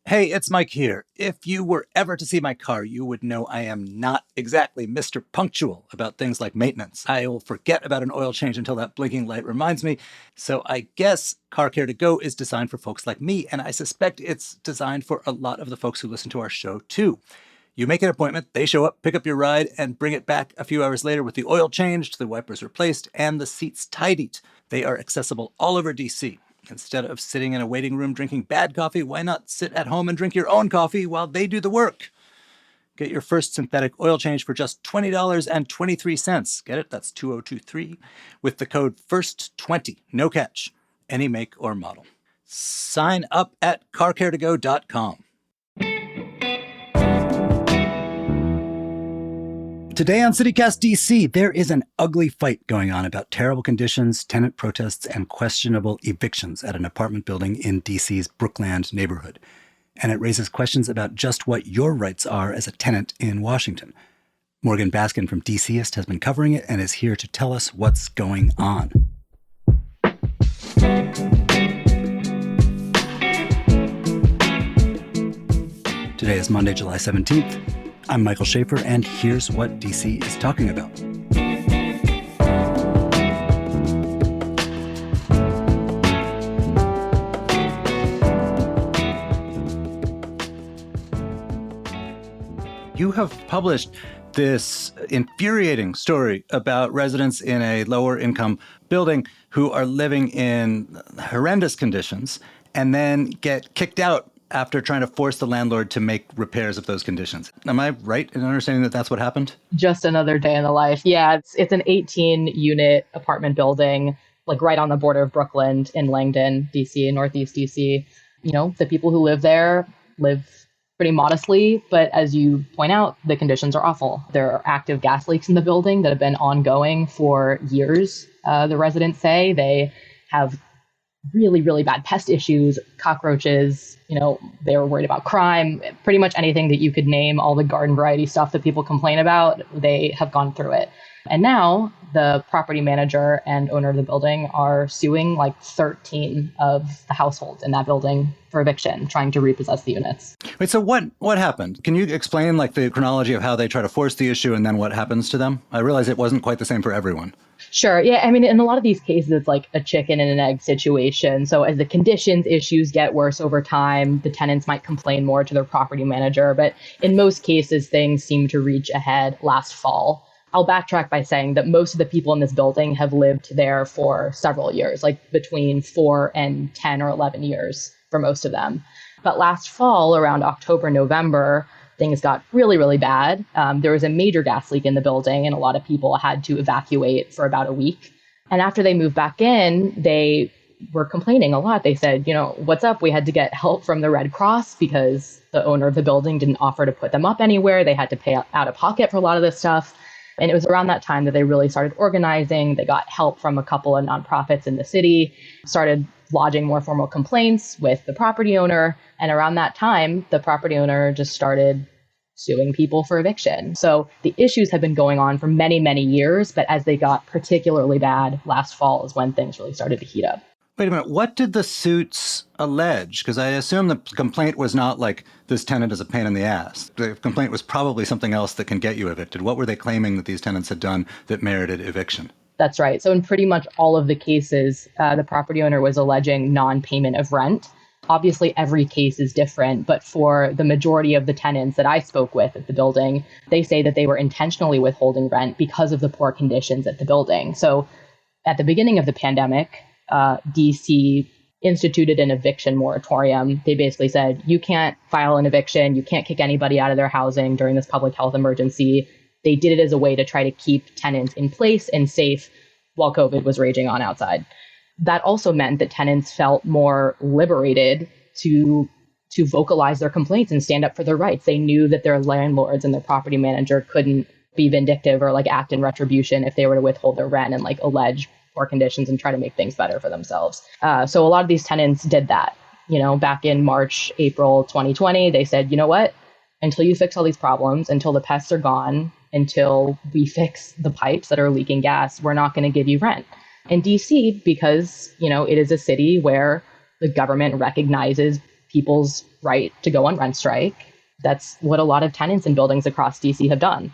Hey, it's Mike here. If you were ever to see my car, you would know I am not exactly Mr. Punctual about things like maintenance. I will forget about an oil change until that blinking light reminds me. So I guess Car Care to Go is designed for folks like me, and I suspect it's designed for a lot of the folks who listen to our show too. You make an appointment, they show up, pick up your ride, and bring it back a few hours later with the oil changed, the wipers replaced, and the seats tidied. They are accessible all over DC. Instead of sitting in a waiting room drinking bad coffee, why not sit at home and drink your own coffee while they do the work? Get your first synthetic oil change for just $20.23. Get it? That's 2023 with the code FIRST20. No catch. Any make or model. Sign up at carcaretogo.com. Today on CityCast DC, there is an ugly fight going on about terrible conditions, tenant protests, and questionable evictions at an apartment building in DC's Brookland neighborhood. And it raises questions about just what your rights are as a tenant in Washington. Morgan Baskin from DCist has been covering it and is here to tell us what's going on. Today is Monday, July 17th. I'm Michael Schaefer, and here's what DC is talking about. You have published this infuriating story about residents in a lower income building who are living in horrendous conditions and then get kicked out after trying to force the landlord to make repairs of those conditions. Am I right in understanding that that's what happened? Just another day in the life. Yeah, it's an 18-unit apartment building, like right on the border of Brookland in Langdon, DC, Northeast DC. You know, the people who live there live pretty modestly, but as you point out, the conditions are awful. There are active gas leaks in the building that have been ongoing for years. The residents say they have really, really bad pest issues, cockroaches, they were worried about crime, pretty much anything that you could name, all the garden variety stuff that people complain about, they have gone through it. And now the property manager and owner of the building are suing like 13 of the households in that building for eviction, trying to repossess the units. Wait, so what happened? Can you explain like the chronology of how they try to force the issue and then what happens to them? I realize it wasn't quite the same for everyone. Sure. Yeah. I mean, in a lot of these cases, it's like a chicken and an egg situation. So as the conditions issues get worse over time, the tenants might complain more to their property manager. But in most cases, things seem to reach a head last fall. I'll backtrack by saying that most of the people in this building have lived there for several years, like between 4 and 10 or 11 years for most of them. But last fall, around October, November, things got really, really bad. There was a major gas leak in the building, and a lot of people had to evacuate for about a week. And after they moved back in, they were complaining a lot. They said, what's up? We had to get help from the Red Cross because the owner of the building didn't offer to put them up anywhere. They had to pay out of pocket for a lot of this stuff. And it was around that time that they really started organizing. They got help from a couple of nonprofits in the city, started lodging more formal complaints with the property owner. And around that time, the property owner just started suing people for eviction. So the issues have been going on for many, many years. But as they got particularly bad last fall is when things really started to heat up. Wait a minute. What did the suits allege? Because I assume the complaint was not like this tenant is a pain in the ass. The complaint was probably something else that can get you evicted. What were they claiming that these tenants had done that merited eviction? That's right. So in pretty much all of the cases, the property owner was alleging non-payment of rent. Obviously, every case is different, but for the majority of the tenants that I spoke with at the building, they say that they were intentionally withholding rent because of the poor conditions at the building. So at the beginning of the pandemic, DC instituted an eviction moratorium. They basically said, you can't file an eviction, you can't kick anybody out of their housing during this public health emergency. They did it as a way to try to keep tenants in place and safe while COVID was raging on outside. That also meant that tenants felt more liberated to vocalize their complaints and stand up for their rights. They knew that their landlords and their property manager couldn't be vindictive or like act in retribution if they were to withhold their rent and like allege poor conditions and try to make things better for themselves. So a lot of these tenants did that. Back in March, April 2020, they said, you know what? Until you fix all these problems, until the pests are gone, until we fix the pipes that are leaking gas, we're not going to give you rent. In DC, because, it is a city where the government recognizes people's right to go on rent strike. That's what a lot of tenants in buildings across DC have done.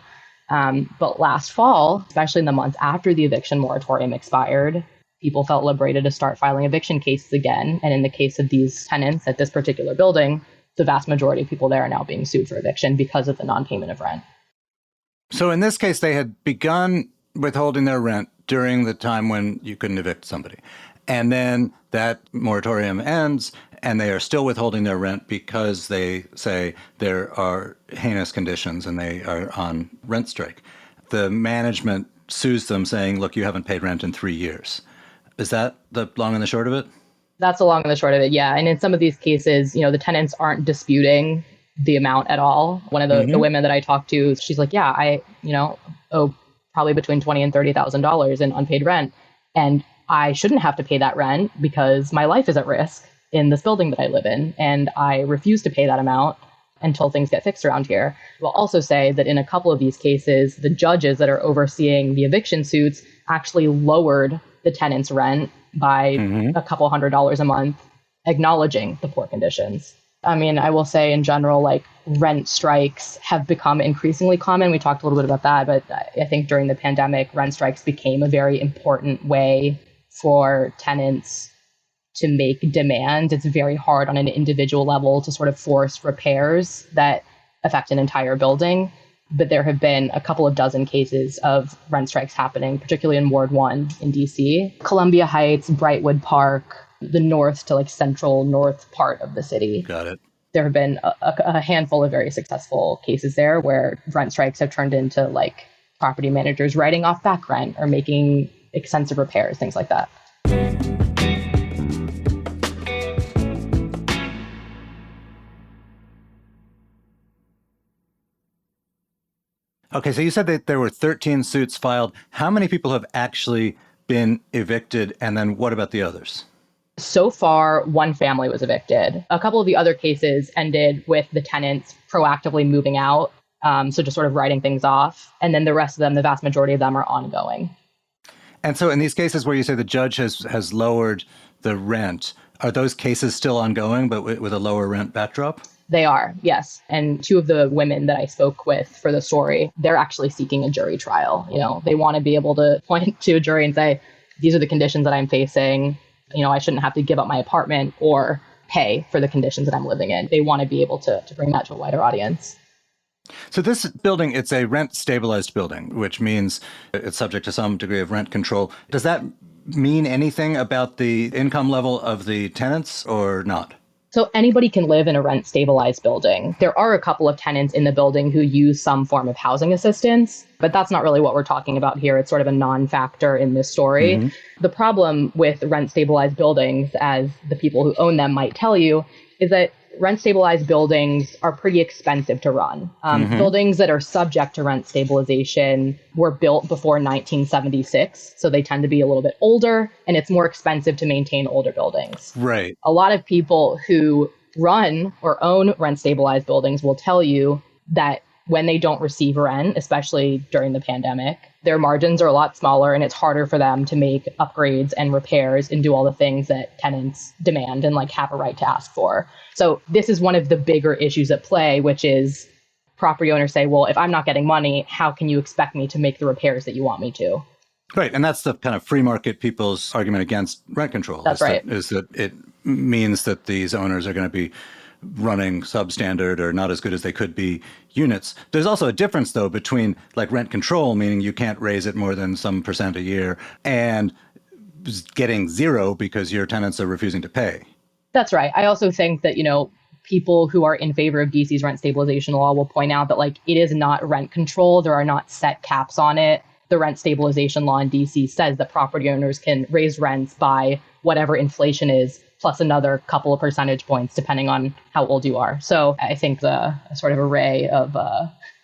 But last fall, especially in the months after the eviction moratorium expired, people felt liberated to start filing eviction cases again. And in the case of these tenants at this particular building, the vast majority of people there are now being sued for eviction because of the non-payment of rent. So in this case, they had begun withholding their rent during the time when you couldn't evict somebody. And then that moratorium ends, and they are still withholding their rent because they say there are heinous conditions and they are on rent strike. The management sues them saying, look, you haven't paid rent in 3 years. Is that the long and the short of it? That's the long and the short of it, yeah. And in some of these cases, the tenants aren't disputing the amount at all. One of the women that I talked to, she's like, yeah, I owe probably between $20,000 and $30,000 in unpaid rent. And I shouldn't have to pay that rent because my life is at risk in this building that I live in. And I refuse to pay that amount until things get fixed around here. We'll also say that in a couple of these cases, the judges that are overseeing the eviction suits actually lowered the tenant's rent by a couple $100s a month, acknowledging the poor conditions. I mean, I will say in general, like rent strikes have become increasingly common. We talked a little bit about that, but I think during the pandemic, rent strikes became a very important way for tenants to make demand. It's very hard on an individual level to sort of force repairs that affect an entire building. But there have been a couple of dozen cases of rent strikes happening, particularly in Ward 1 in DC. Columbia Heights, Brightwood Park, the north to like central north part of the city. Got it. There have been a handful of very successful cases there where rent strikes have turned into like property managers writing off back rent or making extensive repairs, things like that. Okay, so you said that there were 13 suits filed. How many people have actually been evicted? And then what about the others? So far, one family was evicted. A couple of the other cases ended with the tenants proactively moving out. So just sort of writing things off. And then the rest of them, the vast majority of them are ongoing. And so in these cases where you say the judge has lowered the rent, are those cases still ongoing, but with a lower rent backdrop? They are, yes. And two of the women that I spoke with for the story, they're actually seeking a jury trial. They want to be able to point to a jury and say, these are the conditions that I'm facing. I shouldn't have to give up my apartment or pay for the conditions that I'm living in. They want to be able to bring that to a wider audience. So this building, it's a rent-stabilized building, which means it's subject to some degree of rent control. Does that mean anything about the income level of the tenants or not? So anybody can live in a rent-stabilized building. There are a couple of tenants in the building who use some form of housing assistance, but that's not really what we're talking about here. It's sort of a non-factor in this story. The problem with rent-stabilized buildings, as the people who own them might tell you, is that rent-stabilized buildings are pretty expensive to run. Buildings that are subject to rent stabilization were built before 1976, so they tend to be a little bit older, and it's more expensive to maintain older buildings. Right. A lot of people who run or own rent-stabilized buildings will tell you that when they don't receive rent, especially during the pandemic, their margins are a lot smaller and it's harder for them to make upgrades and repairs and do all the things that tenants demand and like have a right to ask for. So this is one of the bigger issues at play, which is property owners say, well, if I'm not getting money, how can you expect me to make the repairs that you want me to? Right. And that's the kind of free market people's argument against rent control. That's right. Is that it means that these owners are going to be running substandard or not as good as they could be units. There's also a difference, though, between like rent control, meaning you can't raise it more than some percent a year, and getting zero because your tenants are refusing to pay. That's right. I also think that, people who are in favor of DC's rent stabilization law will point out that like it is not rent control. There are not set caps on it. The rent stabilization law in DC says that property owners can raise rents by whatever inflation is, plus another couple of percentage points, depending on how old you are. So I think the sort of array of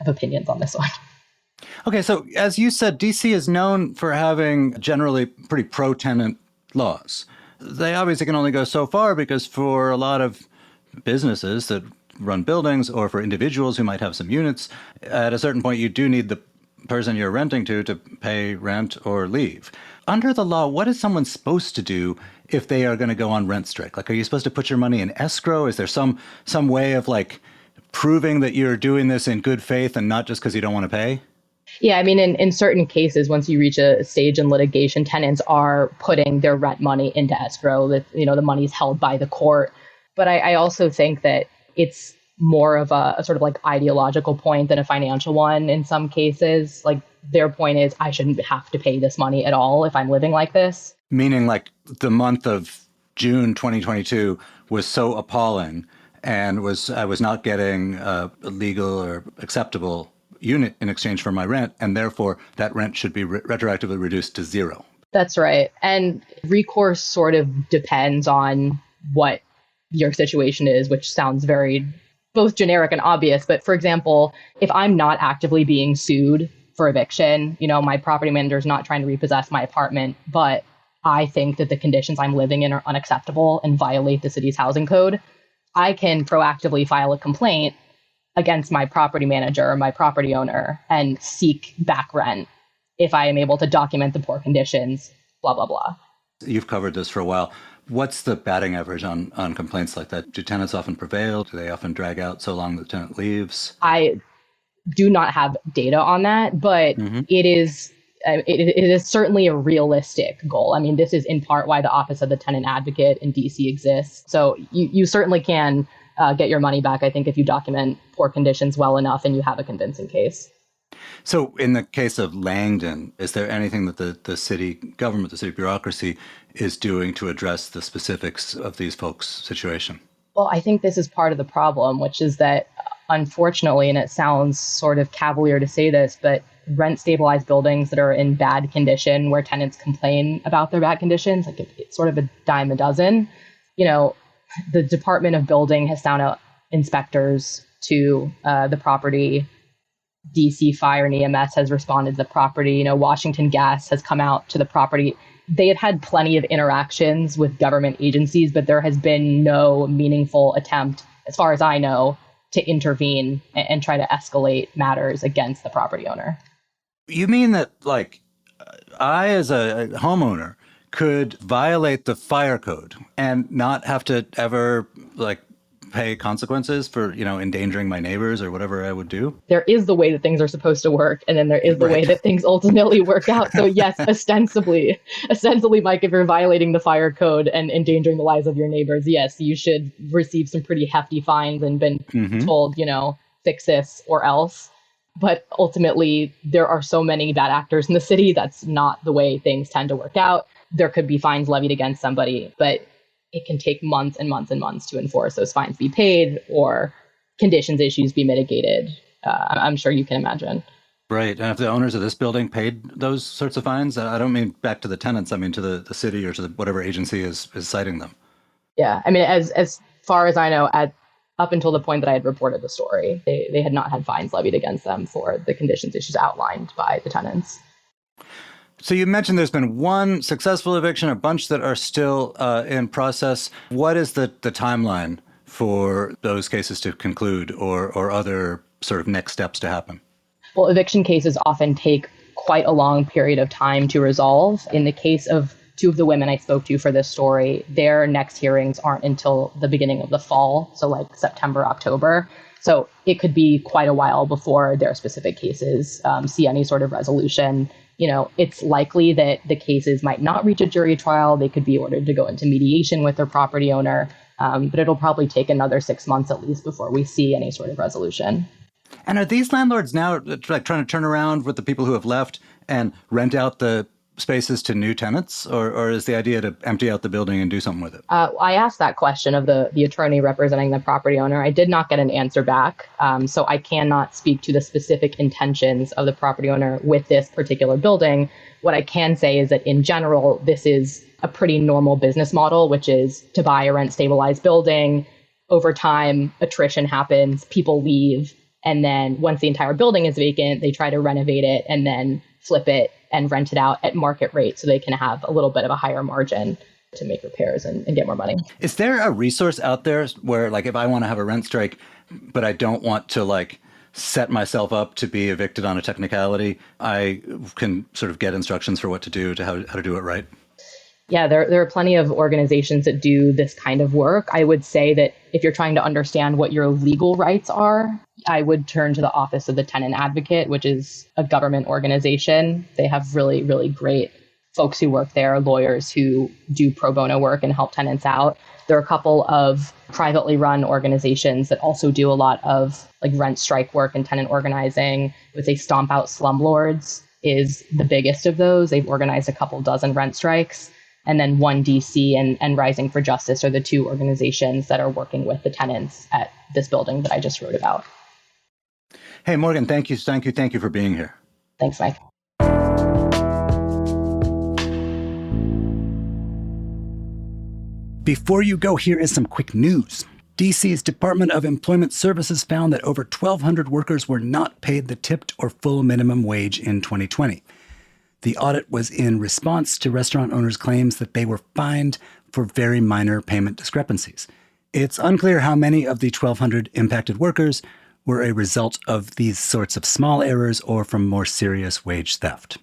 opinions on this one. Okay, so as you said, DC is known for having generally pretty pro-tenant laws. They obviously can only go so far because for a lot of businesses that run buildings or for individuals who might have some units, at a certain point you do need the person you're renting to pay rent or leave. Under the law, what is someone supposed to do if they are going to go on rent strike? Like, are you supposed to put your money in escrow? Is there some way of like proving that you're doing this in good faith and not just because you don't want to pay? Yeah, I mean, in certain cases, once you reach a stage in litigation, tenants are putting their rent money into escrow. That, the money's held by the court. But I also think that it's more of a sort of like ideological point than a financial one in some cases. Like, their point is, I shouldn't have to pay this money at all if I'm living like this. Meaning, like, the month of June 2022 was so appalling, and I was not getting a legal or acceptable unit in exchange for my rent, and therefore that rent should be retroactively reduced to zero. That's right. And recourse sort of depends on what your situation is, which sounds very both generic and obvious. But for example, if I'm not actively being sued for eviction, my property manager is not trying to repossess my apartment, but I think that the conditions I'm living in are unacceptable and violate the city's housing code, I can proactively file a complaint against my property manager or my property owner and seek back rent if I am able to document the poor conditions, blah, blah, blah. You've covered this for a while. What's the batting average on complaints like that? Do tenants often prevail? Do they often drag out so long that the tenant leaves? I do not have data on that, but it is certainly a realistic goal. I mean, this is in part why the Office of the Tenant Advocate in DC exists. So you certainly can get your money back, I think, if you document poor conditions well enough and you have a convincing case. So in the case of Langdon, is there anything that the city government, the city bureaucracy is doing to address the specifics of these folks' situation? Well, I think this is part of the problem, which is that, unfortunately, and it sounds sort of cavalier to say this, but rent-stabilized buildings that are in bad condition, where tenants complain about their bad conditions, like it's sort of a dime a dozen. The Department of Building has sent out inspectors to the property. DC Fire and EMS has responded to the property. Washington Gas has come out to the property. They had plenty of interactions with government agencies, but there has been no meaningful attempt, as far as I know, to intervene and try to escalate matters against the property owner. You mean that, like, I, as a homeowner, could violate the fire code and not have to ever, like, pay consequences for, endangering my neighbors or whatever I would do? There is the way that things are supposed to work, and then there is the way that things ultimately work out. So yes, ostensibly, Mike, if you're violating the fire code and endangering the lives of your neighbors, yes, you should receive some pretty hefty fines and been told, fix this or else. But ultimately, there are so many bad actors in the city. That's not the way things tend to work out. There could be fines levied against somebody, but it can take months and months and months to enforce those fines be paid or conditions issues be mitigated. I'm sure you can imagine. Right. And if the owners of this building paid those sorts of fines, I don't mean back to the tenants, I mean to the city or to whatever agency is citing them. Yeah. I mean, as far as I know, up until the point that I had reported the story, they had not had fines levied against them for the conditions issues outlined by the tenants. So you mentioned there's been one successful eviction, a bunch that are still in process. What is the timeline for those cases to conclude or other sort of next steps to happen? Well, eviction cases often take quite a long period of time to resolve. In the case of two of the women I spoke to for this story, their next hearings aren't until the beginning of the fall, so like September, October. So it could be quite a while before their specific cases see any sort of resolution. It's likely that the cases might not reach a jury trial. They could be ordered to go into mediation with their property owner, but it'll probably take another 6 months at least before we see any sort of resolution. And are these landlords now like trying to turn around with the people who have left and rent out the spaces to new tenants, or is the idea to empty out the building and do something with it? I asked that question of the attorney representing the property owner. I did not get an answer back, so I cannot speak to the specific intentions of the property owner with this particular building. What I can say is that in general, this is a pretty normal business model, which is to buy a rent-stabilized building. Over time, attrition happens, people leave, and then once the entire building is vacant, they try to renovate it and then flip it and rent it out at market rate so they can have a little bit of a higher margin to make repairs and get more money. Is there a resource out there where, like, if I want to have a rent strike, but I don't want to, like, set myself up to be evicted on a technicality, I can sort of get instructions for what to do, to how to do it right? Yeah, there are plenty of organizations that do this kind of work. I would say that if you're trying to understand what your legal rights are, I would turn to the Office of the Tenant Advocate, which is a government organization. They have really, really great folks who work there, lawyers who do pro bono work and help tenants out. There are a couple of privately run organizations that also do a lot of like rent strike work and tenant organizing. I would say Stomp Out Slumlords is the biggest of those. They've organized a couple dozen rent strikes. And then One DC and Rising for Justice are the two organizations that are working with the tenants at this building that I just wrote about. Hey, Morgan, thank you for being here. Thanks, Mike. Before you go, here is some quick news. DC's Department of Employment Services found that over 1,200 workers were not paid the tipped or full minimum wage in 2020. The audit was in response to restaurant owners' claims that they were fined for very minor payment discrepancies. It's unclear how many of the 1,200 impacted workers were a result of these sorts of small errors or from more serious wage theft.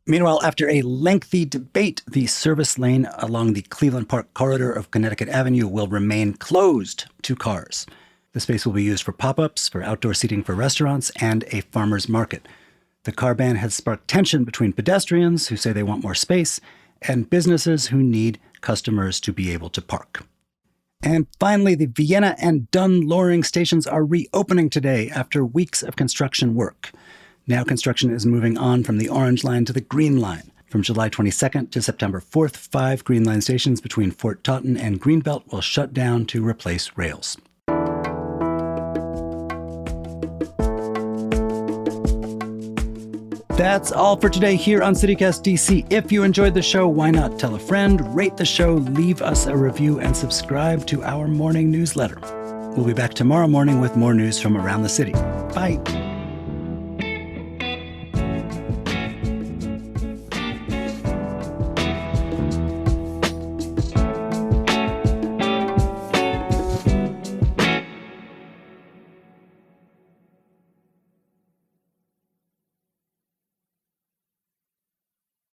Meanwhile, after a lengthy debate, the service lane along the Cleveland Park corridor of Connecticut Avenue will remain closed to cars. The space will be used for pop-ups, for outdoor seating for restaurants, and a farmer's market. The car ban has sparked tension between pedestrians who say they want more space and businesses who need customers to be able to park. And finally, the Vienna and Dunn Loring stations are reopening today after weeks of construction work. Now construction is moving on from the Orange Line to the Green Line. From July 22nd to September 4th, 5 Green Line stations between Fort Totten and Greenbelt will shut down to replace rails. That's all for today here on CityCast DC. If you enjoyed the show, why not tell a friend, rate the show, leave us a review, and subscribe to our morning newsletter. We'll be back tomorrow morning with more news from around the city. Bye.